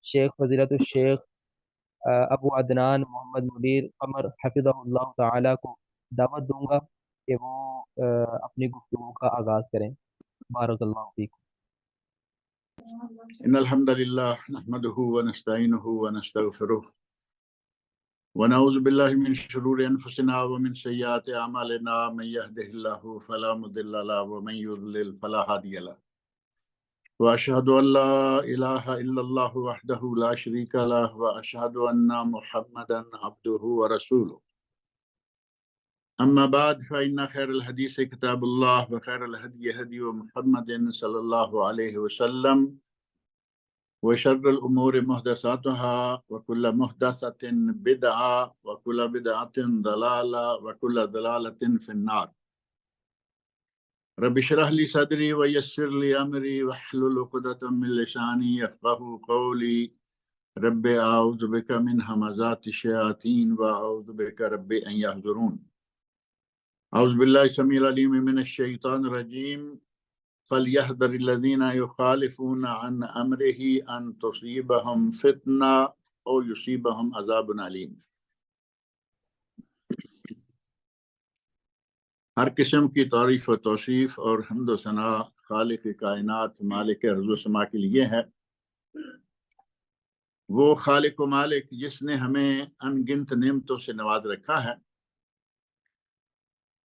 شیخ فضیلت الشیخ ابو عدنان محمد منیر قمر حفظہ اللہ تعالی کو دعوت دوں گا کہ وہ اپنی گفتگو کا آغاز کریں۔ بارک اللہ فیکم۔ ان الحمد للہ نحمده ونستعینه ونستغفره ونعوذ باللہ من شرور انفسنا ومن سیئات اعمالنا من يهده الله فلا مضل له ومن يضلل فلا هادي له واشهد ان لا اله الا الله وحده لا شريك له واشهد ان محمدا عبده ورسوله اما بعد فان خير الحديث كتاب الله وخير الهدي هدي محمد صلى الله عليه وسلم وشر الأمور محدثاتها وكل محدثة بدعة وكل بدعة ضلالة وكل ضلالة في النار رب اشرح لي صدري ويسر لي أمري واحلل عقدة من لساني يفقهوا قولي رب أعوذ بك من همزات الشياطين وأعوذ بك رب أن يحضرون أعوذ بالله السميع العليم من الشيطان الرجيم فَلْيَحْذَرِ الَّذِينَ يُخَالِفُونَ عَنْ أَمْرِهِ أَنْ تُصِيبَهُمْ فِتْنَةٌ أَوْ يُصِيبَهُمْ عَذَابٌ أَلِيمٌ۔ ہر قسم کی تعریف و توصیف اور حمد و ثنا خالق کائنات مالک ارض و سما کے لیے ہے۔ وہ خالق و مالک جس نے ہمیں ان گنت نعمتوں سے نواز رکھا ہے۔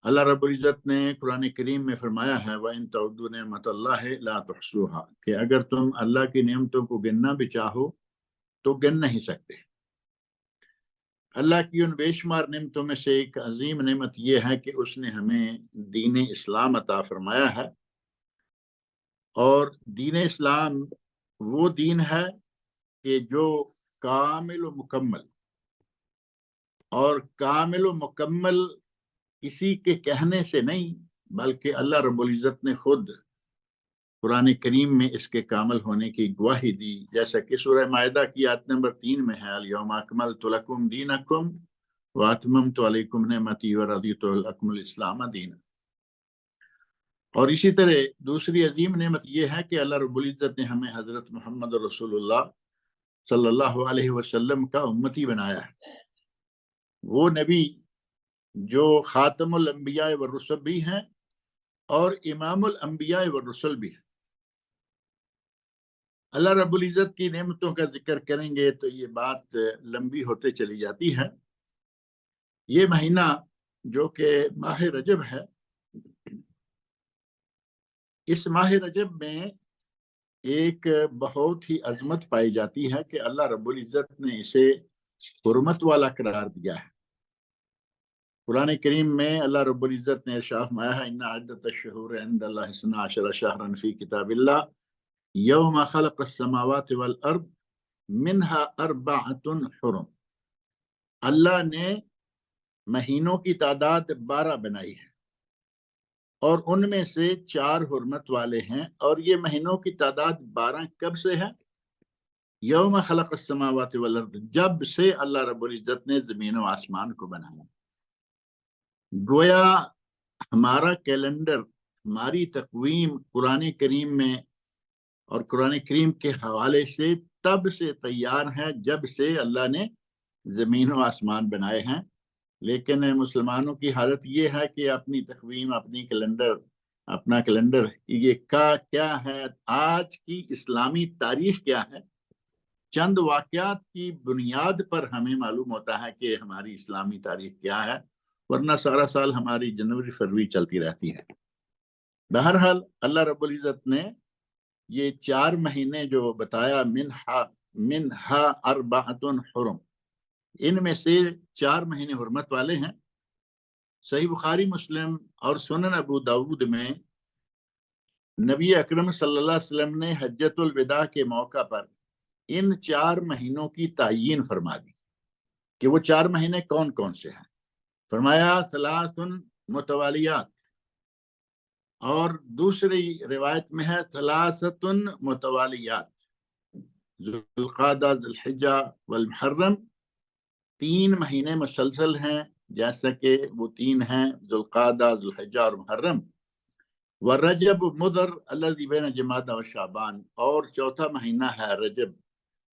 اللہ رب العزت نے قرآن کریم میں فرمایا ہے وَإِن تَعُدُّوا نِعْمَتَ اللَّهِ لَا تُحْصُوهَا کہ اگر تم اللہ کی نعمتوں کو گننا بھی چاہو تو گن نہیں سکتے۔ اللہ کی ان بے شمار نعمتوں میں سے ایک عظیم نعمت یہ ہے کہ اس نے ہمیں دین اسلام عطا فرمایا ہے، اور دین اسلام وہ دین ہے کہ جو کامل و مکمل، اور کامل و مکمل کسی کے کہنے سے نہیں بلکہ اللہ رب العزت نے خود قرآن کریم میں اس کے کامل ہونے کی گواہی دی، جیسا کہ سورہ مائدہ کی آیت نمبر 3 میں ہے الیوم اکملت لکم دینکم واتممت علیکم نعمتی ورضیت لکم الاسلام دینا۔ اور اسی طرح دوسری عظیم نعمت یہ ہے کہ اللہ رب العزت نے ہمیں حضرت محمد رسول اللہ صلی اللہ علیہ وسلم کا امتی بنایا ہے، وہ نبی جو خاتم الانبیاء والرسل بھی ہیں اور امام الانبیاء والرسل بھی ہیں۔ اللہ رب العزت کی نعمتوں کا ذکر کریں گے تو یہ بات لمبی ہوتے چلی جاتی ہے۔ یہ مہینہ جو کہ ماہ رجب ہے، اس ماہ رجب میں ایک بہت ہی عظمت پائی جاتی ہے کہ اللہ رب العزت نے اسے حرمت والا قرار دیا ہے۔ قرآن کریم میں اللہ رب العزت نے ارشاد فرمایا ہے ان عدت الشہور عند اللہ 12 شہرا فی کتاب اللہ یوم خلق السماوات والارض منها 4 حرم۔ اللہ نے مہینوں کی تعداد 12 بنائی ہے اور ان میں سے 4 حرمت والے ہیں، اور یہ مہینوں کی تعداد 12 کب سے ہے؟ یوم خلق السماوات والارض، جب سے اللہ رب العزت نے زمین و آسمان کو بنایا۔ گویا ہمارا کیلنڈر، ہماری تقویم قرآن کریم میں اور قرآن کریم کے حوالے سے تب سے تیار ہے جب سے اللہ نے زمین و آسمان بنائے ہیں، لیکن مسلمانوں کی حالت یہ ہے کہ اپنی تقویم، اپنا کیلنڈر یہ کیا ہے، آج کی اسلامی تاریخ کیا ہے، چند واقعات کی بنیاد پر ہمیں معلوم ہوتا ہے کہ ہماری اسلامی تاریخ کیا ہے، ورنہ سارا سال ہماری جنوری فروری چلتی رہتی ہے۔ بہرحال اللہ رب العزت نے یہ 4 مہینے جو بتایا منہا 4 حرم، ان میں سے 4 مہینے حرمت والے ہیں۔ صحیح بخاری مسلم اور سنن ابو داود میں نبی اکرم صلی اللہ علیہ وسلم نے حجۃ الوداع کے موقع پر ان 4 مہینوں کی تعیین فرما دی کہ وہ 4 مہینے کون کون سے ہیں۔ فرمایا 3 متوالیات، اور دوسری روایت میں ہے 3 متوالیات، ذوالقعدہ، ذوالحجہ والمحرم، 3 مہینے مسلسل ہیں، جیسا کہ وہ 3 ہیں ذوالقعدہ، ذوالحجہ اور محرم۔ ورجب مضر الذی بین جمادی و شعبان، اور 4تھا مہینہ ہے رجب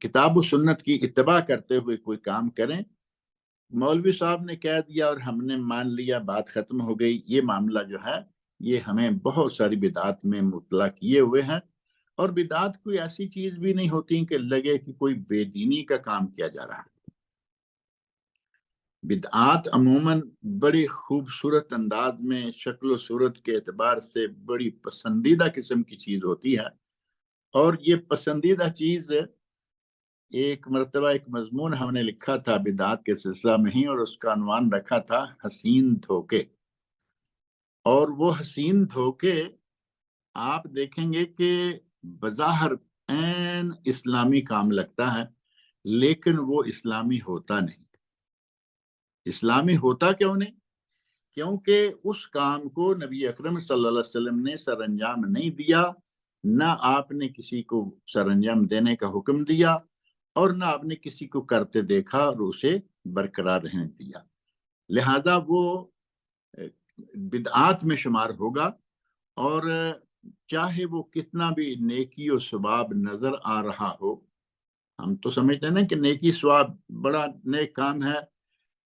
کتاب و سنت کی اتباع کرتے ہوئے کوئی کام کریں. مولوی صاحب نے کہہ دیا اور ہم نے مان لیا، بات ختم ہو گئی، یہ معاملہ جو ہے یہ ہمیں بہت ساری بدعات میں مبتلا کیے ہوئے ہیں. اور بدعات کوئی ایسی چیز بھی نہیں ہوتی کہ لگے کہ کوئی بے دینی کا کام کیا جا رہا ہے. بدعات عموماً بڑی خوبصورت انداز میں شکل و صورت کے اعتبار سے بڑی پسندیدہ قسم کی چیز ہوتی ہے. اور یہ پسندیدہ چیز ایک مرتبہ ایک مضمون ہم نے لکھا تھا بدعات کے سلسلہ میں ہی، اور اس کا عنوان رکھا تھا حسین دھوکے. اور وہ حسین دھوکے آپ دیکھیں گے کہ بظاہر عین اسلامی کام لگتا ہے، لیکن وہ اسلامی ہوتا نہیں. اسلامی ہوتا کیوں نہیں؟ کیونکہ اس کام کو نبی اکرم صلی اللہ علیہ وسلم نے سر انجام نہیں دیا، نہ آپ نے کسی کو سر انجام دینے کا حکم دیا، اور نہ آپ نے کسی کو کرتے دیکھا اور اسے برقرار رہنے دیا. لہذا وہ بدعات میں شمار ہوگا. اور چاہے وہ کتنا بھی نیکی و ثواب نظر آ رہا ہو، ہم تو سمجھتے ہیں نا کہ نیکی ثواب بڑا نیک کام ہے.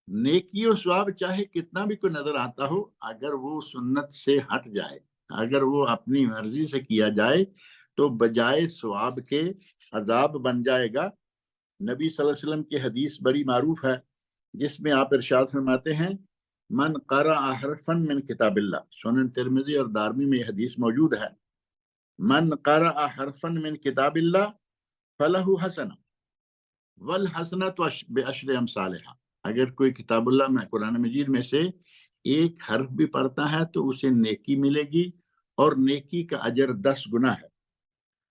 نیکی و ثواب چاہے کتنا بھی کوئی نظر آتا ہو، اگر وہ سنت سے ہٹ جائے، اگر وہ اپنی مرضی سے کیا جائے، تو بجائے ثواب کے عذاب بن جائے گا. نبی صلی اللہ علیہ وسلم کی حدیث بڑی معروف ہے جس میں آپ ارشاد فرماتے ہیں من قرأ حرفا من کتاب اللہ. سنن ترمذی اور دارمی میں یہ حدیث موجود ہے. من قرأ حرفا من کتاب اللہ فلہ حسنہ والحسنۃ بعشر امثالها. اگر کوئی کتاب اللہ میں قرآن مجید میں سے ایک حرف بھی پڑھتا ہے تو اسے نیکی ملے گی، اور نیکی کا اجر 10 گنا ہے.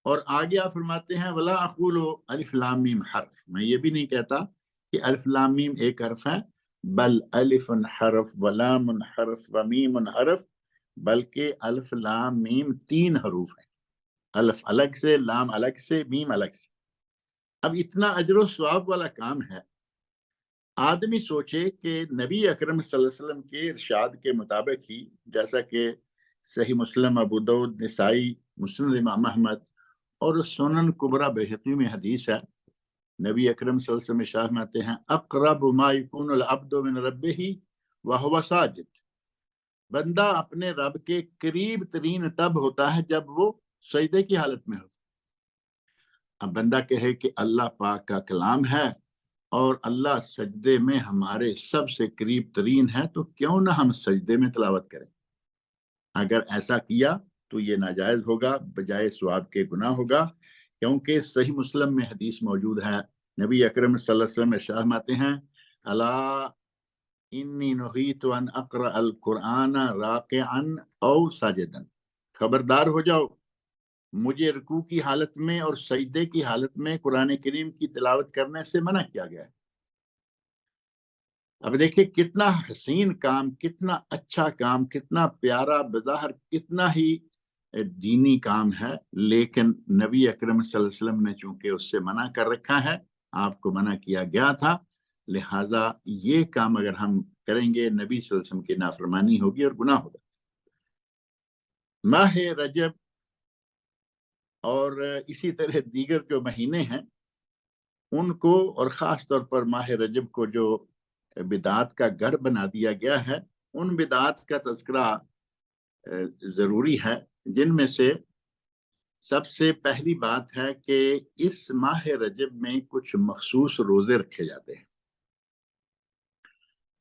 اور آگے آپ فرماتے ہیں ولا اقول الف لام میم حرف. میں یہ بھی نہیں کہتا کہ الف لام میم ایک حرف ہے، بل الف حرف ولام حرف ومیم حرف، بلکہ الف لام میم 3 حروف ہیں. الف الگ سے، لام الگ سے، میم الگ سے. اب اتنا اجر و ثواب والا کام ہے. آدمی سوچے کہ نبی اکرم صلی اللہ علیہ وسلم کے ارشاد کے مطابق ہی، جیسا کہ صحیح مسلم، ابو داؤد، نسائی، مسند امام احمد اور سنن کبریٰ بہقی میں حدیث ہے، نبی اکرم صلی اللہ علیہ وسلم ارشاد فرماتے ہیں اقرب ما یکون العبد من ربہ وہو ساجد. بندہ اپنے رب کے قریب ترین تب ہوتا ہے جب وہ سجدے کی حالت میں ہو. اب بندہ کہے کہ اللہ پاک کا کلام ہے اور اللہ سجدے میں ہمارے سب سے قریب ترین ہے، تو کیوں نہ ہم سجدے میں تلاوت کریں. اگر ایسا کیا تو یہ ناجائز ہوگا، بجائے ثواب کے گناہ ہوگا. کیونکہ صحیح مسلم میں حدیث موجود ہے، نبی اکرم صلی اللہ علیہ وسلم ارشاد فرماتے ہیں الا انی نہیت ان اقرأ القرآن راکعا او ساجدا. خبردار ہو جاؤ، مجھے رکوع کی حالت میں اور سجدے کی حالت میں قرآن کریم کی تلاوت کرنے سے منع کیا گیا ہے. اب دیکھیں کتنا حسین کام، کتنا اچھا کام، کتنا پیارا، بظاہر کتنا ہی دینی کام ہے، لیکن نبی اکرم صلی اللہ علیہ وسلم نے چونکہ اس سے منع کر رکھا ہے، آپ کو منع کیا گیا تھا، لہٰذا یہ کام اگر ہم کریں گے نبی صلی اللہ علیہ وسلم کی نافرمانی ہوگی اور گناہ ہوگا. ماہ رجب اور اسی طرح دیگر جو مہینے ہیں ان کو، اور خاص طور پر ماہ رجب کو جو بدعات کا گڑھ بنا دیا گیا ہے، ان بدعات کا تذکرہ ضروری ہے، جن میں سے سب سے پہلی بات ہے کہ اس ماہ رجب میں کچھ مخصوص روزے رکھے جاتے ہیں.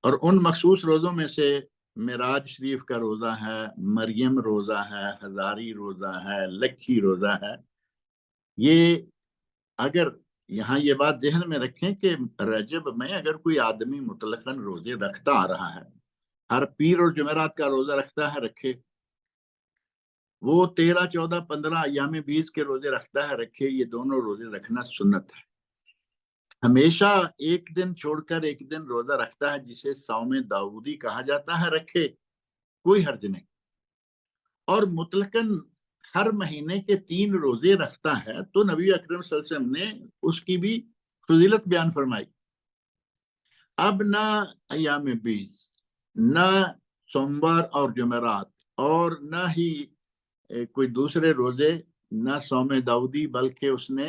اور ان مخصوص روزوں میں سے معراج شریف کا روزہ ہے، مریم روزہ ہے، ہزاری روزہ ہے، لکھی روزہ ہے. یہ اگر یہاں یہ بات ذہن میں رکھیں کہ رجب میں اگر کوئی آدمی مطلقاً روزے رکھتا آ رہا ہے، ہر پیر اور جمعرات کا روزہ رکھتا ہے، رکھے. وہ 13، 14، 15 ایام 20 کے روزے رکھتا ہے، رکھے. یہ دونوں روزے رکھنا سنت ہے. ہمیشہ ایک دن چھوڑ کر ایک دن روزہ رکھتا ہے جسے صوم داؤدی کہا جاتا ہے، رکھے، کوئی حرج نہیں. اور مطلقاً ہر مہینے کے 3 روزے رکھتا ہے تو نبی اکرم صلی اللہ علیہ وسلم نے اس کی بھی فضیلت بیان فرمائی. اب نہ ایام 20، نہ سوموار اور جمعرات، اور نہ ہی کوئی دوسرے روزے، نہ صوم داؤدی، بلکہ اس نے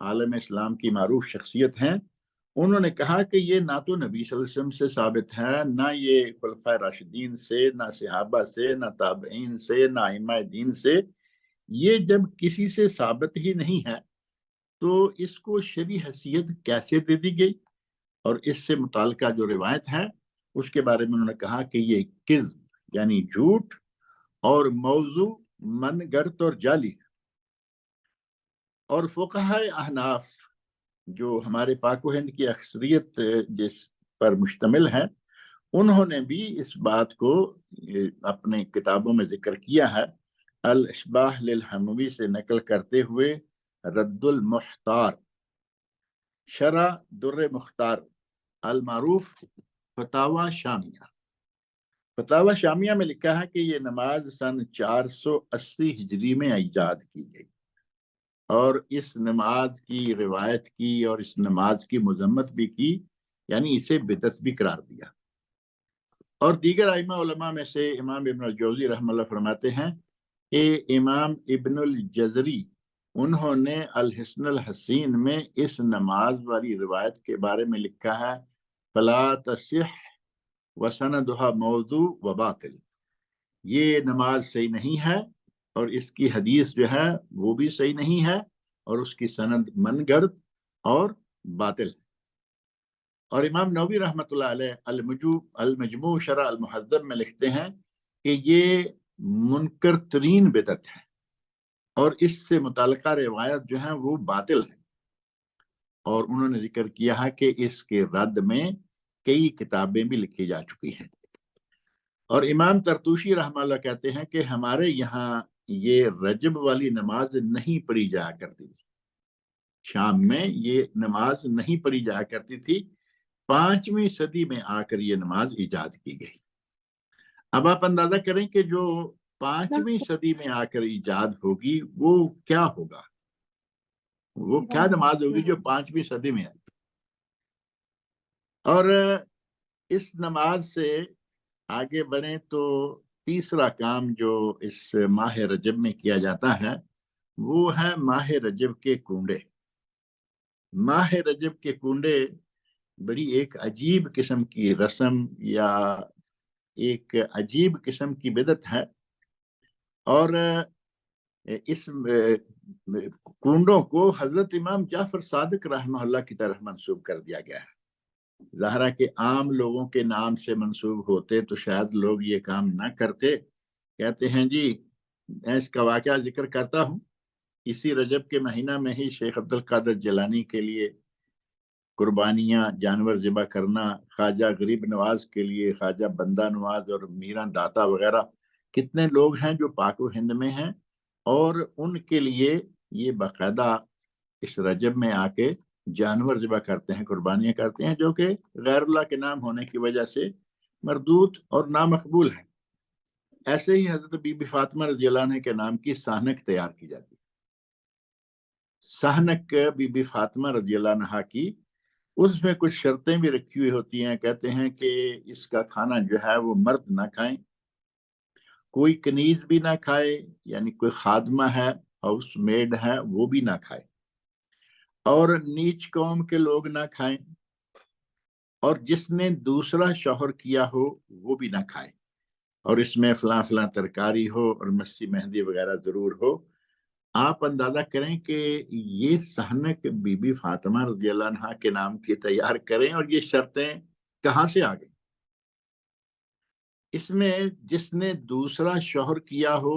عالم اسلام کی معروف شخصیت ہیں، انہوں نے کہا کہ یہ نہ تو نبی صلی اللہ علیہ وسلم سے ثابت ہے، نہ یہ خلفائے راشدین سے، نہ صحابہ سے، نہ تابعین سے، نہ ائمہ دین سے۔ یہ جب کسی سے ثابت ہی نہیں ہے تو اس کو شرعی حیثیت کیسے دے دی گئی؟ اور اس سے متعلقہ جو روایت ہے اس کے بارے میں انہوں نے کہا کہ یہ کذب یعنی جھوٹ اور موضوع من گڑت اور جعلی۔ اور فقہاء احناف جو ہمارے پاک و ہند کی اکثریت جس پر مشتمل ہے، انہوں نے بھی اس بات کو اپنے کتابوں میں ذکر کیا ہے، الاشباح للحموی سے نقل کرتے ہوئے رد المحتار، شرح در مختار، المعروف فتاوی شامیہ۔ فتاوی شامیہ میں لکھا ہے کہ یہ نماز سن 480 ہجری میں ایجاد کی گئی، اور اس نماز کی روایت کی اور اس نماز کی مذمت بھی کی، یعنی اسے بدعت بھی قرار دیا۔ اور دیگر ائمہ علماء میں سے امام ابن الجوزی رحمہ اللہ فرماتے ہیں کہ امام ابن الجزری انہوں نے الحسن الحسین میں اس نماز والی روایت کے بارے میں لکھا ہے فلا تصح وسندها موضوع وباطل، یہ نماز صحیح نہیں ہے اور اس کی حدیث جو ہے وہ بھی صحیح نہیں ہے اور اس کی سند من گڑت اور باطل ہے۔ اور امام نووی رحمۃ اللہ علیہ المجموع شرح المہذب میں لکھتے ہیں کہ یہ منکر ترین بدعت ہے اور اس سے متعلقہ روایت جو ہے وہ باطل ہے، اور انہوں نے ذکر کیا ہے کہ اس کے رد میں کئی کتابیں بھی لکھی جا چکی ہیں۔ اور امام ترتوشی رحمہ اللہ کہتے ہیں کہ ہمارے یہاں یہ رجب والی نماز نہیں پڑھی جایا کرتی تھی، شام میں یہ نماز نہیں پڑھی جایا کرتی تھی، 5ویں صدی میں آ کر یہ نماز ایجاد کی گئی۔ اب آپ اندازہ کریں کہ جو 5ویں صدی میں آ کر ایجاد ہوگی وہ کیا ہوگا، وہ کیا نماز ہوگی جو 5ویں صدی میں آئی۔ اور اس نماز سے آگے بڑھیں تو تیسرا کام جو اس ماہ رجب میں کیا جاتا ہے وہ ہے ماہ رجب کے کنڈے۔ ماہ رجب کے کنڈے بڑی ایک عجیب قسم کی رسم یا ایک عجیب قسم کی بدعت ہے، اور اس کنڈوں کو حضرت امام جعفر صادق رحمہ اللہ کی طرف منسوب کر دیا گیا ہے۔ ظاہر ہے کہ عام لوگوں کے نام سے منسوب ہوتے تو شاید لوگ یہ کام نہ کرتے۔ کہتے ہیں جی میں اس کا واقعہ ذکر کرتا ہوں، اسی رجب کے مہینہ میں ہی شیخ عبد القادر جیلانی کے لیے قربانیاں جانور ذبح کرنا، خواجہ غریب نواز کے لیے خواجہ بندہ نواز اور میراں داتا وغیرہ کتنے لوگ ہیں جو پاک و ہند میں ہیں، اور ان کے لیے یہ باقاعدہ اس رجب میں آ کے جانور ذبح کرتے ہیں، قربانیاں کرتے ہیں، جو کہ غیر اللہ کے نام ہونے کی وجہ سے مردود اور نامقبول ہے۔ ایسے ہی حضرت بی بی فاطمہ رضی اللہ عنہ کے نام کی سہنک تیار کی جاتی ہے۔ سہنک بی بی فاطمہ رضی اللہ عنہ کی، اس میں کچھ شرطیں بھی رکھی ہوئی ہوتی ہیں۔ کہتے ہیں کہ اس کا کھانا جو ہے وہ مرد نہ کھائیں، کوئی کنیز بھی نہ کھائے، یعنی کوئی خادمہ ہے، ہاؤس میڈ ہے، وہ بھی نہ کھائے، اور نیچ قوم کے لوگ نہ کھائیں، اور جس نے دوسرا شوہر کیا ہو وہ بھی نہ کھائے، اور اس میں فلاں فلاں ترکاری ہو اور مسی مہندی وغیرہ ضرور ہو۔ آپ اندازہ کریں کہ یہ سہنک بی بی فاطمہ رضی اللہ عنہ کے نام کی تیار کریں، اور یہ شرطیں کہاں سے آ گئی؟ اس میں جس نے دوسرا شوہر کیا ہو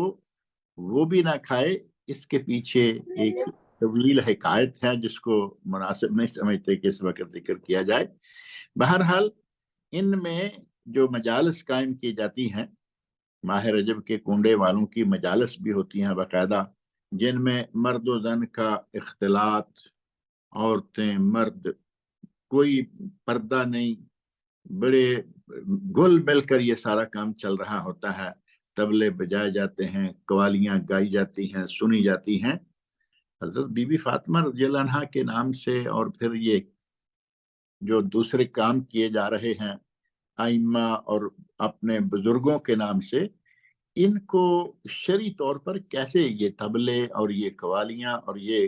وہ بھی نہ کھائے، اس کے پیچھے ایک طویل حکایت ہے جس کو مناسب نہیں سمجھتے کہ اس وقت ذکر کیا جائے۔ بہرحال ان میں جو مجالس قائم کی جاتی ہیں، ماہ رجب کے کنڈے والوں کی مجالس بھی ہوتی ہیں باقاعدہ، جن میں مرد و زن کا اختلاط، عورتیں مرد، کوئی پردہ نہیں، بڑے گل مل کر یہ سارا کام چل رہا ہوتا ہے، طبلے بجائے جاتے ہیں، قوالیاں گائی جاتی ہیں، سنی جاتی ہیں حضرت بی بی فاطمہ رضی اللہ عنہ کے نام سے۔ اور پھر یہ جو دوسرے کام کیے جا رہے ہیں ائمہ اور اپنے بزرگوں کے نام سے، ان کو شرعی طور پر کیسے یہ طبلے اور یہ قوالیاں اور یہ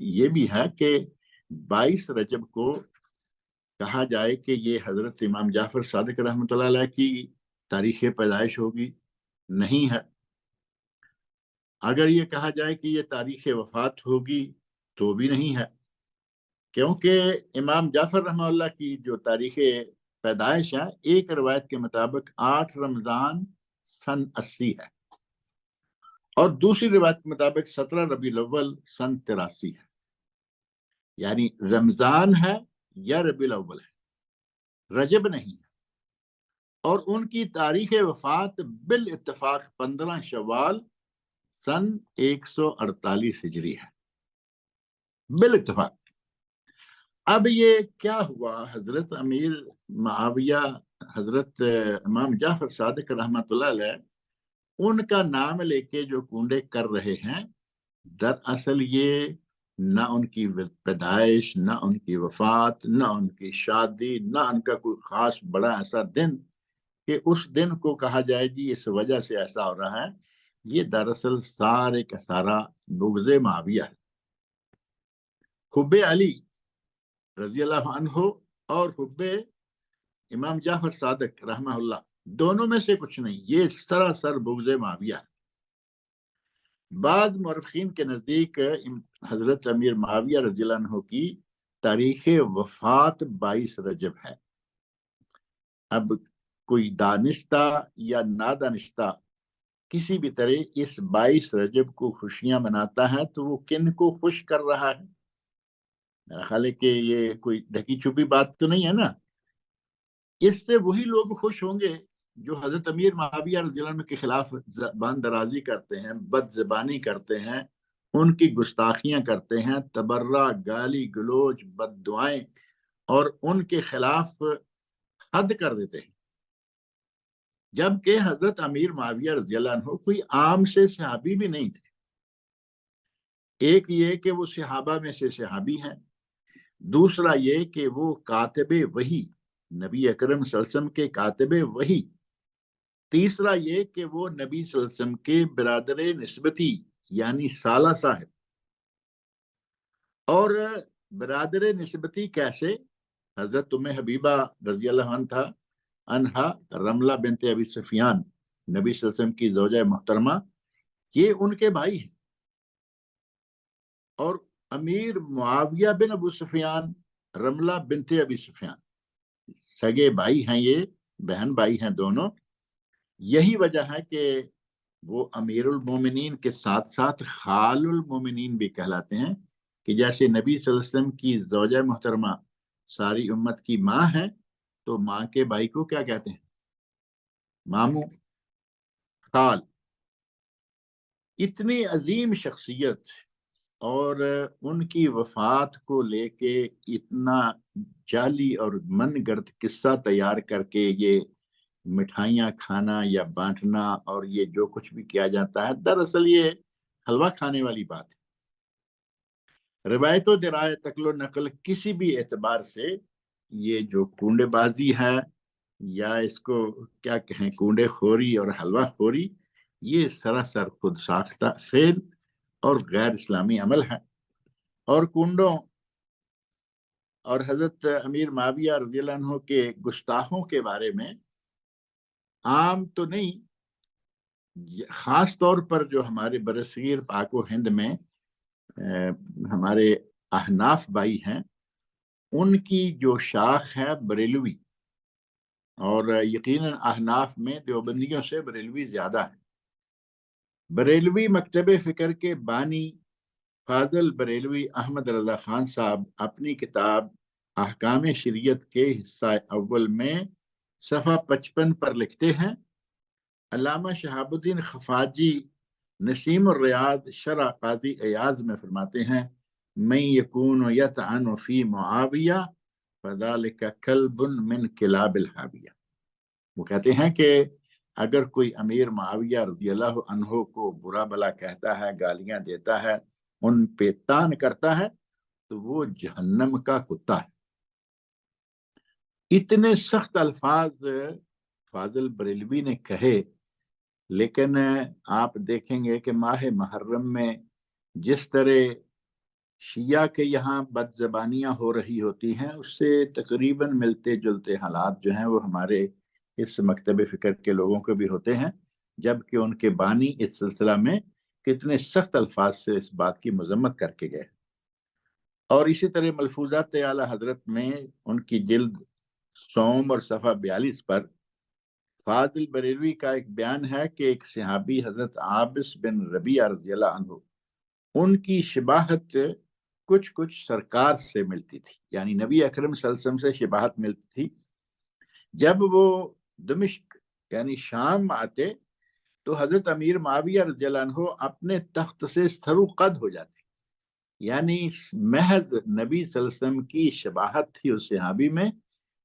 یہ بھی ہے کہ 22 رجب کو کہا جائے کہ یہ حضرت امام جعفر صادق رحمۃ اللہ علیہ کی تاریخ پیدائش ہوگی، نہیں ہے۔ اگر یہ کہا جائے کہ یہ تاریخ وفات ہوگی تو بھی نہیں ہے، کیونکہ امام جعفر رحمہ اللہ کی جو تاریخ پیدائش ہے ایک روایت کے مطابق 8 رمضان سن 80 ہے، اور دوسری روایت کے مطابق 17 ربیع الاول سن 83 ہے۔ یعنی رمضان ہے یا ربیع الاول ہے، رجب نہیں ہے۔ اور ان کی تاریخ وفات بالاتفاق 15 شوال سن 148 ہجری ہے، بالاتفاق۔ اب یہ کیا ہوا، حضرت امیر معاویہ حضرت امام جعفر صادق رحمۃ اللہ علیہ ان کا نام لے کے جو کنڈے کر رہے ہیں، دراصل یہ نہ ان کی پیدائش، نہ ان کی وفات، نہ ان کی شادی، نہ ان کا کوئی خاص بڑا ایسا دن کہ اس دن کو کہا جائے جی اس وجہ سے ایسا ہو رہا ہے، یہ دراصل سارے کا سارا بغض معاویہ ہے۔ حب علی رضی اللہ عنہ اور حب امام جعفر صادق رحمہ اللہ، دونوں میں سے کچھ نہیں، یہ سراسر بغض معاویہ ہے۔ بعض مورخین کے نزدیک حضرت امیر معاویہ رضی اللہ عنہ کی تاریخ وفات 22 رجب ہے۔ اب کوئی دانستہ یا نادانستہ کسی بھی طرح اس 22 رجب کو خوشیاں مناتا ہے تو وہ کن کو خوش کر رہا ہے؟ میرا خیال ہے کہ یہ کوئی ڈھکی چھپی بات تو نہیں ہے نا۔ اس سے وہی لوگ خوش ہوں گے جو حضرت امیر معاویہ رضی اللہ عنہ کے خلاف زبان درازی کرتے ہیں، بد زبانی کرتے ہیں، ان کی گستاخیاں کرتے ہیں، تبرہ، گالی گلوچ، بد دعائیں، اور ان کے خلاف حد کر دیتے ہیں۔ جبکہ حضرت امیر معاویہ رضی اللہ عنہ کوئی عام سے صحابی بھی نہیں تھے۔ ایک یہ کہ وہ صحابہ میں سے صحابی ہیں، دوسرا یہ کہ وہ کاتب وحی، نبی اکرم صلی اللہ علیہ وسلم کے کاتب وحی، تیسرا یہ کہ وہ نبی صلی اللہ علیہ وسلم کے برادر نسبتی یعنی سالہ صاحب۔ اور برادر نسبتی کیسے؟ حضرت ام حبیبہ رضی اللہ عنہا رملہ بنت ابی سفیان، نبی صلی اللہ علیہ وسلم کی زوجہ محترمہ، یہ ان کے بھائی ہیں۔ اور امیر معاویہ بن ابو سفیان، رملہ بنت ابی سفیان، سگے بھائی ہیں، یہ بہن بھائی ہیں دونوں۔ یہی وجہ ہے کہ وہ امیر المومنین کے ساتھ ساتھ خال المومنین بھی کہلاتے ہیں، کہ جیسے نبی صلی اللہ علیہ وسلم کی زوجہ محترمہ ساری امت کی ماں ہے، تو ماں کے بھائی کو کیا کہتے ہیں؟ ماموں، خال۔ اتنی عظیم شخصیت، اور ان کی وفات کو لے کے اتنا جعلی اور من گڑت قصہ تیار کر کے یہ مٹھائیاں کھانا یا بانٹنا اور یہ جو کچھ بھی کیا جاتا ہے، دراصل یہ حلوہ کھانے والی بات ہے۔ روایت و درایت، نقل و نقل، کسی بھی اعتبار سے یہ جو کنڈے بازی ہے، یا اس کو کیا کہیں، کنڈے خوری اور حلوہ خوری، یہ سراسر خود ساختہ فعل اور غیر اسلامی عمل ہے۔ اور کنڈوں اور حضرت امیر معاویہ رضی اللہ عنہ کے گستاخوں کے بارے میں عام تو نہیں، خاص طور پر جو ہمارے برصغیر پاک و ہند میں ہمارے احناف بھائی ہیں، ان کی جو شاخ ہے بریلوی، اور یقیناً احناف میں دیوبندیوں سے بریلوی زیادہ ہے۔ بریلوی مکتب فکر کے بانی فاضل بریلوی احمد رضا خان صاحب اپنی کتاب احکام شریعت کے حصہ اول میں صفحہ 55 پر لکھتے ہیں، علامہ شہاب الدین خفاجی نسیم الریاض شرح قاضی ایاز میں فرماتے ہیں، من یکون یطعن فی معاویہ فذلک کلب من کلاب الحاویہ۔ وہ کہتے ہیں کہ اگر کوئی امیر معاویہ رضی اللہ عنہ کو برا بلا کہتا ہے، گالیاں دیتا ہے، ان پہ تان کرتا ہے، تو وہ جہنم کا کتا ہے۔ اتنے سخت الفاظ فاضل بریلوی نے کہے، لیکن آپ دیکھیں گے کہ ماہ محرم میں جس طرح شیعہ کے یہاں بد زبانیاں ہو رہی ہوتی ہیں، اس سے تقریباً ملتے جلتے حالات جو ہیں وہ ہمارے اس مکتب فکر کے لوگوں کے بھی ہوتے ہیں، جبکہ ان کے بانی اس سلسلہ میں کتنے سخت الفاظ سے اس بات کی مذمت کر کے گئے۔ اور اسی طرح ملفوظات اعلی حضرت میں ان کی جلد سوم اور صفحہ 42 پر فاضل بریلوی کا ایک بیان ہے کہ ایک صحابی حضرت عابس بن ربیعہ رضی اللہ عنہ، ان کی شباہت کچھ کچھ سرکار سے ملتی تھی، یعنی نبی اکرم صلی اللہ علیہ وسلم سے شباہت ملتی تھی۔ جب وہ دمشق یعنی شام آتے تو حضرت امیر معاویہ رضی اللہ عنہ اپنے تخت سے سرو قد ہو جاتے، یعنی محض نبی صلی اللہ علیہ وسلم کی شباہت تھی اس صحابی میں،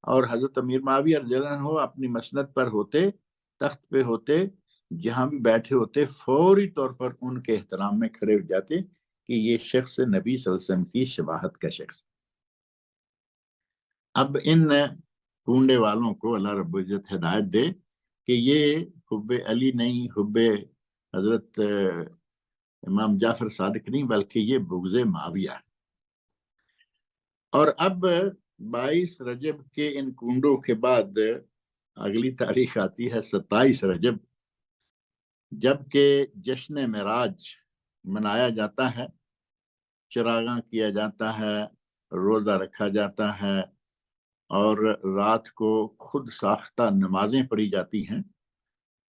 اور حضرت امیر معاویہ رضی اللہ عنہ اپنی مسند پر ہوتے، تخت پہ ہوتے، جہاں بھی بیٹھے ہوتے، فوری طور پر ان کے احترام میں کھڑے ہو جاتے کہ یہ شخص نبی صلی اللہ علیہ وسلم کی شباہت کا شخص۔ اب ان ڈھونڈے والوں کو اللہ رب العزت ہدایت دے کہ یہ حب علی نہیں، حب حضرت امام جعفر صادق نہیں، بلکہ یہ بغض معاویہ۔ اور اب 22 رجب کے ان کنڈوں کے بعد اگلی تاریخ آتی ہے 27 رجب، جبکہ جشن معراج منایا جاتا ہے، چراغاں کیا جاتا ہے، روزہ رکھا جاتا ہے، اور رات کو خود ساختہ نمازیں پڑھی جاتی ہیں۔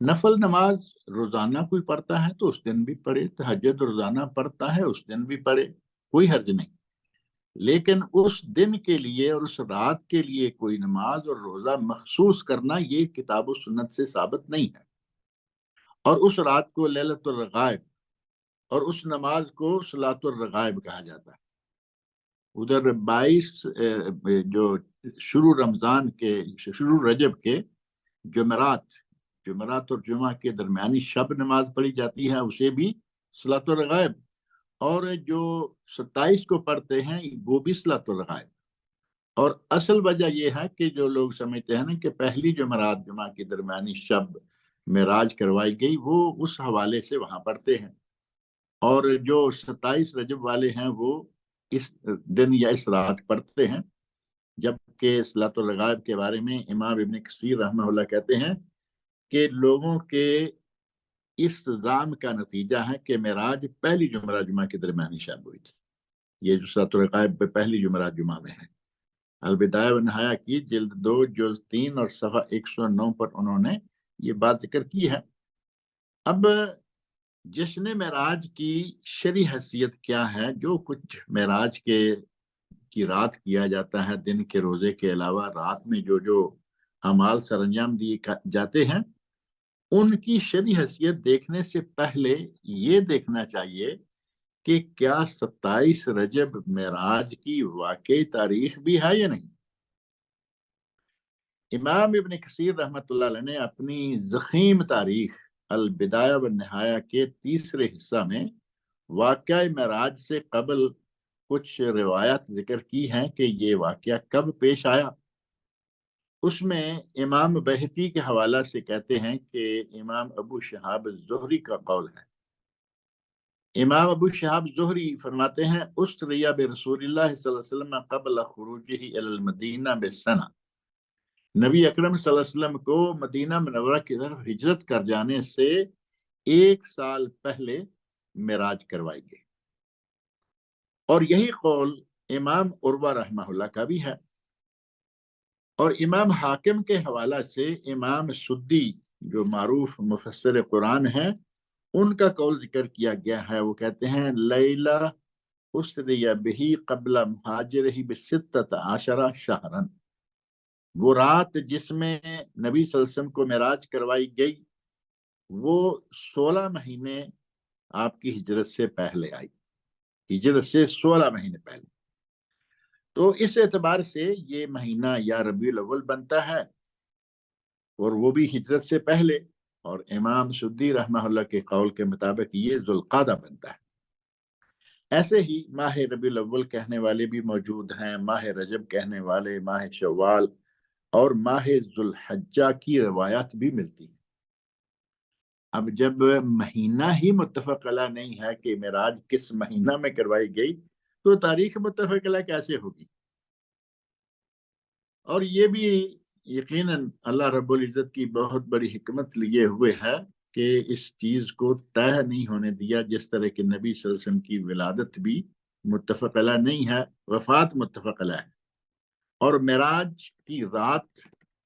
نفل نماز روزانہ کوئی پڑھتا ہے تو اس دن بھی پڑھے، تہجد روزانہ پڑھتا ہے اس دن بھی پڑھے، کوئی حرج نہیں، لیکن اس دن کے لیے اور اس رات کے لیے کوئی نماز اور روزہ مخصوص کرنا یہ کتاب و سنت سے ثابت نہیں ہے۔ اور اس رات کو لیلۃ الرغائب اور اس نماز کو صلاۃ الرغائب کہا جاتا ہے۔ ادھر 22 جو شروع رمضان کے شروع رجب کے جمعرات اور جمعہ کے درمیانی شب نماز پڑھی جاتی ہے، اسے بھی صلاۃ الرغائب، اور جو 27 کو پڑھتے ہیں وہ بھی صلاۃ الرغائب۔ اور اصل وجہ یہ ہے کہ جو لوگ سمجھتے ہیں نا کہ پہلی جمعرات جمعہ کی درمیانی شب معراج کروائی گئی، وہ اس حوالے سے وہاں پڑھتے ہیں، اور جو 27 رجب والے ہیں وہ اس دن یا اس رات پڑھتے ہیں۔ جبکہ صلاۃ الرغائب کے بارے میں امام ابن کثیر رحمہ اللہ کہتے ہیں کہ لوگوں کے اس الزام کا نتیجہ ہے کہ معراج پہلی جمعرات جمعہ کے درمیانی شب ہوئی تھی، یہ جو صلاۃ الرغائب پہلی جمعرات جمعہ میں ہے۔ البدایہ و نہایہ کی جلد 2 جز 3 اور صفحہ 109 پر انہوں نے یہ بات ذکر کی ہے۔ اب جشن معراج کی شرعی حیثیت کیا ہے؟ جو کچھ معراج کی رات کیا جاتا ہے، دن کے روزے کے علاوہ رات میں جو جو اعمال سر انجام دیے جاتے ہیں، ان کی شرعی حیثیت دیکھنے سے پہلے یہ دیکھنا چاہیے کہ کیا 27 رجب معراج کی واقعی تاریخ بھی ہے یا نہیں۔ امام ابن کثیر رحمۃ اللہ علیہ نے اپنی ضخیم تاریخ البدایہ و نہایہ کے تیسرے حصہ میں واقعہ معراج سے قبل کچھ روایات ذکر کی ہیں کہ یہ واقعہ کب پیش آیا۔ اس میں امام بہقی کے حوالہ سے کہتے ہیں کہ امام ابو شہاب الزہری کا قول ہے۔ امام ابو شہاب زہری فرماتے ہیں اسری برسول اللہ صلی اللہ علیہ وسلم قبل خروجہ الی المدینہ بسنہ، نبی اکرم صلی اللہ علیہ وسلم کو مدینہ منورہ کی طرف ہجرت کر جانے سے 1 سال پہلے معراج کروائی گئی، اور یہی قول امام عروہ رحمہ اللہ کا بھی ہے۔ اور امام حاکم کے حوالہ سے امام سدی جو معروف مفسر قرآن ہیں، ان کا قول ذکر کیا گیا ہے۔ وہ کہتے ہیں لیلہ اسری بہی قبل مہاجرہ بستۃ عشرہ شہرا، وہ رات جس میں نبی صلی اللہ علیہ وسلم کو معراج کروائی گئی وہ 16 مہینے آپ کی ہجرت سے پہلے آئی، ہجرت سے 16 مہینے پہلے۔ تو اس اعتبار سے یہ مہینہ یا ربیع الاول بنتا ہے، اور وہ بھی ہجرت سے پہلے، اور امام سدی رحمہ اللہ کے قول کے مطابق یہ ذوالقعدہ بنتا ہے۔ ایسے ہی ماہ ربیع الاول کہنے والے بھی موجود ہیں، ماہ رجب کہنے والے، ماہ شوال اور ماہ ذوالحجہ کی روایات بھی ملتی ہیں۔ اب جب مہینہ ہی متفق علیہ نہیں ہے کہ معراج کس مہینہ میں کروائی گئی، تو تاریخ متفق علیہ کیسے ہوگی؟ اور یہ بھی یقیناً اللہ رب العزت کی بہت بڑی حکمت لیے ہوئے ہے کہ اس چیز کو طے نہیں ہونے دیا، جس طرح کہ نبی صلی اللہ علیہ وسلم کی ولادت بھی متفق علیہ نہیں ہے، وفات متفق علیہ ہے، اور معراج کی رات،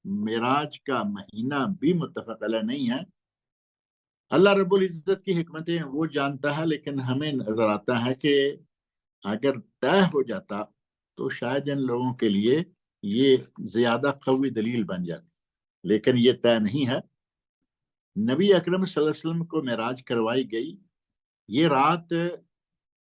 معراج کا مہینہ بھی متفق علیہ نہیں ہے۔ اللہ رب العزت کی حکمتیں وہ جانتا ہے، لیکن ہمیں نظر آتا ہے کہ اگر طے ہو جاتا تو شاید ان لوگوں کے لیے یہ زیادہ قوی دلیل بن جاتی، لیکن یہ طے نہیں ہے۔ نبی اکرم صلی اللہ علیہ وسلم کو معراج کروائی گئی، یہ رات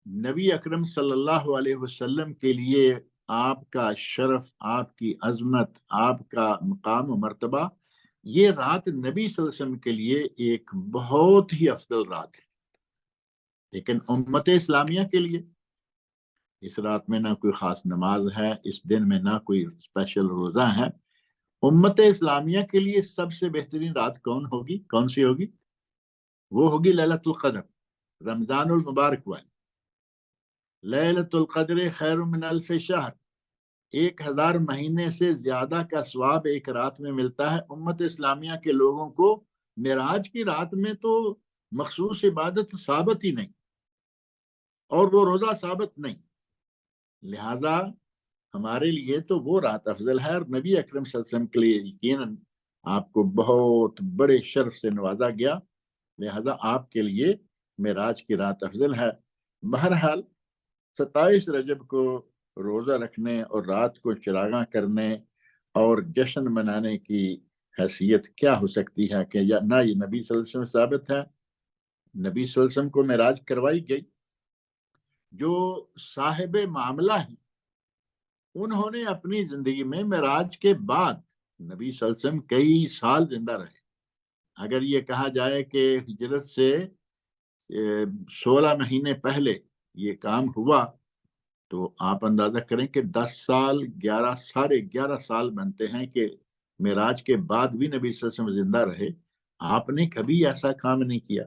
نبی اکرم صلی اللہ علیہ وسلم کے لیے آپ کا شرف، آپ کی عظمت، آپ کا مقام و مرتبہ، یہ رات نبی صلی اللہ علیہ وسلم کے لیے ایک بہت ہی افضل رات ہے، لیکن امت اسلامیہ کے لیے اس رات میں نہ کوئی خاص نماز ہے، اس دن میں نہ کوئی اسپیشل روزہ ہے۔ امت اسلامیہ کے لیے سب سے بہترین رات کون ہوگی؟ کون سی ہوگی؟ وہ ہوگی لیلۃ القدر، رمضان المبارک والی۔ لیلۃ القدر خیر من الف شہر، 1000 مہینے سے زیادہ کا ثواب ایک رات میں ملتا ہے۔ امت اسلامیہ کے لوگوں کو معراج کی رات میں تو مخصوص عبادت ثابت ہی نہیں، اور وہ روزہ ثابت نہیں، لہذا ہمارے لیے تو وہ رات افضل ہے، اور نبی اکرم صلی اللہ علیہ وسلم کے لیے یقیناً آپ کو بہت بڑے شرف سے نوازا گیا، لہذا آپ کے لیے معراج کی رات افضل ہے۔ بہرحال 27 رجب کو روزہ رکھنے اور رات کو چراغاں کرنے اور جشن منانے کی حیثیت کیا ہو سکتی ہے کہ یا نہ یہ نبی صلی اللہ علیہ وسلم ثابت ہے۔ نبی صلی اللہ علیہ وسلم کو معراج کروائی گئی، جو صاحب معاملہ ہیں انہوں نے اپنی زندگی میں معراج کے بعد، نبی صلی اللہ علیہ وسلم کئی سال زندہ رہے، اگر یہ کہا جائے کہ ہجرت سے 16 مہینے پہلے یہ کام ہوا تو آپ اندازہ کریں کہ 10 سال، 11 سال بنتے ہیں کہ معراج کے بعد بھی نبی صلی اللہ علیہ وسلم زندہ رہے۔ آپ نے کبھی ایسا کام نہیں کیا،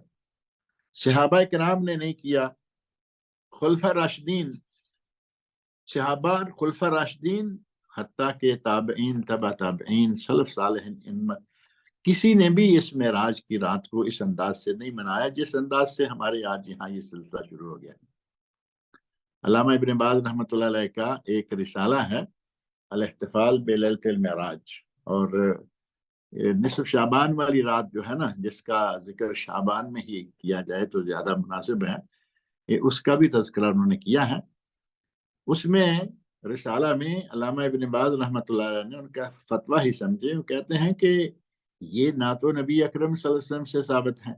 صحابہ کرام نے نہیں کیا، خلفاء راشدین، صحابہ، خلفاء راشدین، حتیٰ کہ تابعین، تبع تابعین، سلف صالح، ان کسی نے بھی اس معراج کی رات کو اس انداز سے نہیں منایا جس انداز سے ہمارے آج یہاں یہ سلسلہ شروع ہو گیا۔ علامہ ابن باز رحمۃ اللہ علیہ کا ایک رسالہ ہے الاحتفال بلیلۃ المعراج، اور نصف شعبان والی رات جو ہے نا، جس کا ذکر شعبان میں ہی کیا جائے تو زیادہ مناسب ہے، اس کا بھی تذکرہ انہوں نے کیا ہے۔ اس میں رسالہ میں علامہ ابن باز رحمۃ اللہ علیہ نے ان کا فتویٰ ہی سمجھے، وہ کہتے ہیں کہ یہ نہ تو نبی اکرم صلی اللہ علیہ وسلم سے ثابت ہے،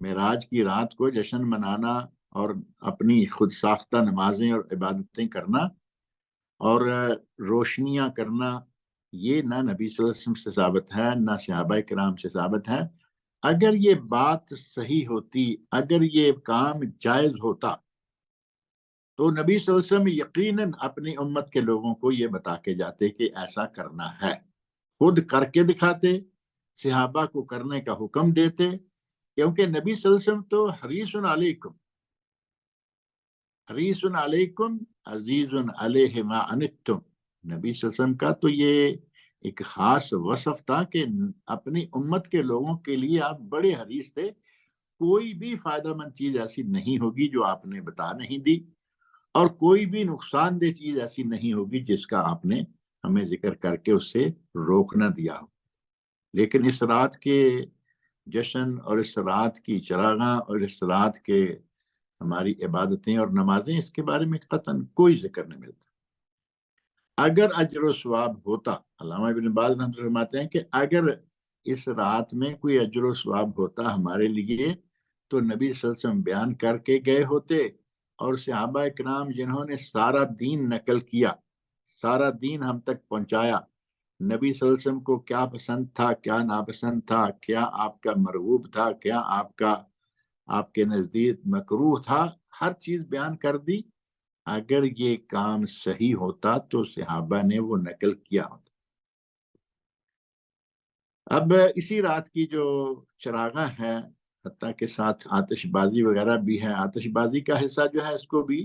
معراج کی رات کو جشن منانا اور اپنی خود ساختہ نمازیں اور عبادتیں کرنا اور روشنیاں کرنا، یہ نہ نبی صلی اللہ علیہ وسلم سے ثابت ہے، نہ صحابہ کرام سے ثابت ہے۔ اگر یہ بات صحیح ہوتی، اگر یہ کام جائز ہوتا تو نبی صلی اللہ علیہ وسلم یقیناً اپنی امت کے لوگوں کو یہ بتا کے جاتے کہ ایسا کرنا ہے، خود کر کے دکھاتے، صحابہ کو کرنے کا حکم دیتے، کیونکہ نبی صلی اللہ علیہ وسلم تو حریص علیکم، حریص علیکم عزیز علیہ ما عنتم، نبی صلی اللہ علیہ وسلم کا تو یہ ایک خاص وصف تھا کہ اپنی امت کے لوگوں کے لیے آپ بڑے حریص تھے، کوئی بھی فائدہ مند چیز ایسی نہیں ہوگی جو آپ نے بتا نہیں دی، اور کوئی بھی نقصان دہ چیز ایسی نہیں ہوگی جس کا آپ نے ہمیں ذکر کر کے اس سے روک نہ دیا ہو۔ لیکن اس رات کے جشن اور اس رات کی چراغاں اور اس رات کے ہماری عبادتیں اور نمازیں، اس کے بارے میں قطعاً کوئی ذکر نہیں ملتا۔ اگر اجر و ثواب ہوتا، علامہ ابن باز رحمۃ اللہ فرماتے ہیں کہ اگر اس رات میں کوئی اجر و ثواب ہوتا ہمارے لیے تو نبی صلی اللہ علیہ وسلم بیان کر کے گئے ہوتے، اور صحابہ کرام جنہوں نے سارا دین نقل کیا، سارا دین ہم تک پہنچایا، نبی صلی اللہ علیہ وسلم کو کیا پسند تھا، کیا ناپسند تھا، کیا آپ کا مرغوب تھا، کیا آپ کے نزدیک مکروہ تھا، ہر چیز بیان کر دی۔ اگر یہ کام صحیح ہوتا تو صحابہ نے وہ نقل کیا ہوتا۔ اب اسی رات کی جو چراغاں ہے، حتیٰ کے ساتھ آتش بازی وغیرہ بھی ہے، آتش بازی کا حصہ جو ہے اس کو بھی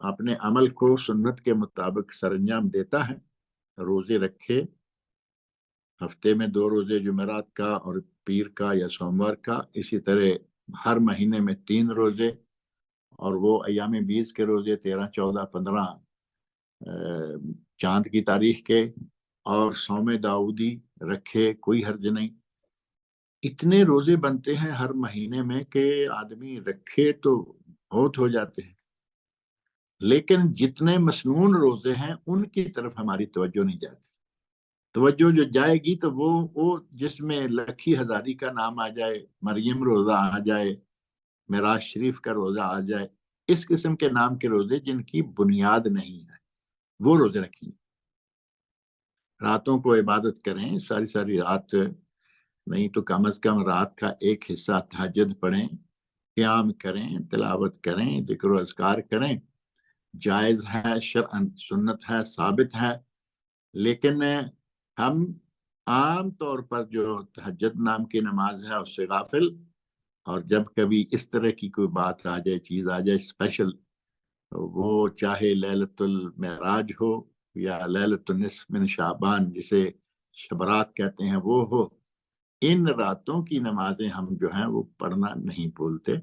اپنے عمل کو سنت کے مطابق سر انجام دیتا ہے، روزے رکھے، ہفتے میں 2 روزے جمعرات کا اور پیر کا یا سوموار کا، اسی طرح ہر مہینے میں 3 روزے، اور وہ ایام 20 کے روزے 13، 14، 15 چاند کی تاریخ کے، اور صوم داؤدی رکھے، کوئی حرج نہیں۔ اتنے روزے بنتے ہیں ہر مہینے میں کہ آدمی رکھے تو بہت ہو جاتے ہیں، لیکن جتنے مسنون روزے ہیں ان کی طرف ہماری توجہ نہیں جاتی۔ توجہ جو جائے گی تو وہ جس میں لکھی ہزاری کا نام آ جائے، مریم روزہ آ جائے، معراج شریف کا روزہ آ جائے، اس قسم کے نام کے روزے جن کی بنیاد نہیں ہے، وہ روزے رکھیں۔ راتوں کو عبادت کریں، ساری ساری رات نہیں تو کم از کم رات کا ایک حصہ تہجد پڑھیں، قیام کریں، تلاوت کریں، ذکر و اذکار کریں، جائز ہے، شرعن سنت ہے، ثابت ہے۔ لیکن ہم عام طور پر جو تہجد نام کی نماز ہے اس سے غافل، اور جب کبھی اس طرح کی کوئی بات آ جائے، چیز آ جائے اسپیشل، وہ چاہے لیلۃ المعراج ہو یا لیلۃ النصف من شعبان جسے شبرات کہتے ہیں وہ ہو، ان راتوں کی نمازیں ہم جو ہیں وہ پڑھنا نہیں بھولتے۔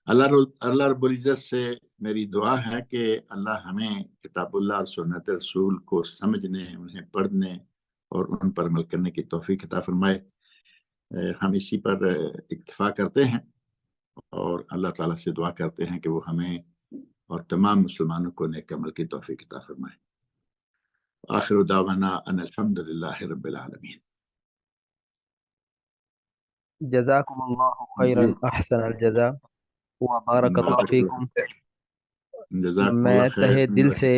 اللہ رب العزت سے میری دعا ہے کہ اللہ ہمیں کتاب اللہ اور سنت رسول کو سمجھنے، انہیں پڑھنے اور ان پر عمل کرنے کی توفیق عطا فرمائے۔ ہم اسی پر اکتفا کرتے ہیں اور اللہ تعالیٰ سے دعا کرتے ہیں کہ وہ ہمیں اور تمام مسلمانوں کو نیک عمل کی توفیق عطا فرمائے۔ آخر دعوانا ان الحمد للہ رب العالمین۔ جزاکم اللہ خیرا، احسن الجزا وبارک اللہ فیکم۔ جزاکم اللہ میں خیر۔ تہہ دل سے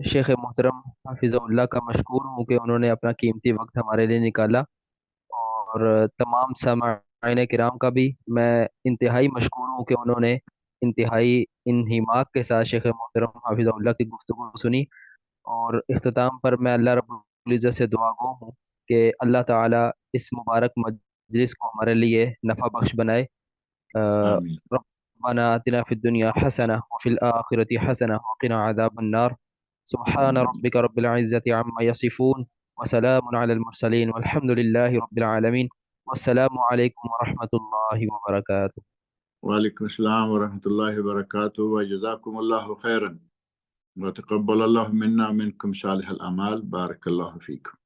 شیخ محترم حافظ اللہ کا مشکور ہوں کہ انہوں نے اپنا قیمتی وقت ہمارے لیے نکالا، اور تمام سامعین کرام کا بھی میں انتہائی مشکور ہوں کہ انہوں نے انتہائی انہماک کے ساتھ شیخ محترم حافظ اللہ کی گفتگو سنی۔ اور اختتام پر میں اللہ رب العزت سے دعا گو ہوں کہ اللہ تعالیٰ اس مبارک مجلس کو ہمارے لیے نفع بخش بنائے۔ آمین۔ ربنا آتنا فی الدنیا حسنہ وفی الآخرۃ حسنہ وقنا عذاب النار۔ سبحان ربک رب العزت عما یصفون وسلام علی المرسلین والحمد للہ رب العالمین، والسلام علیکم ورحمۃ اللہ وبرکاتہ۔ وعلیکم السلام ورحمۃ اللہ وبرکاتہ، وجزاکم اللہ خیرا، وتقبل اللہ منا منکم صالح الاعمال، بارک اللہ فیکم۔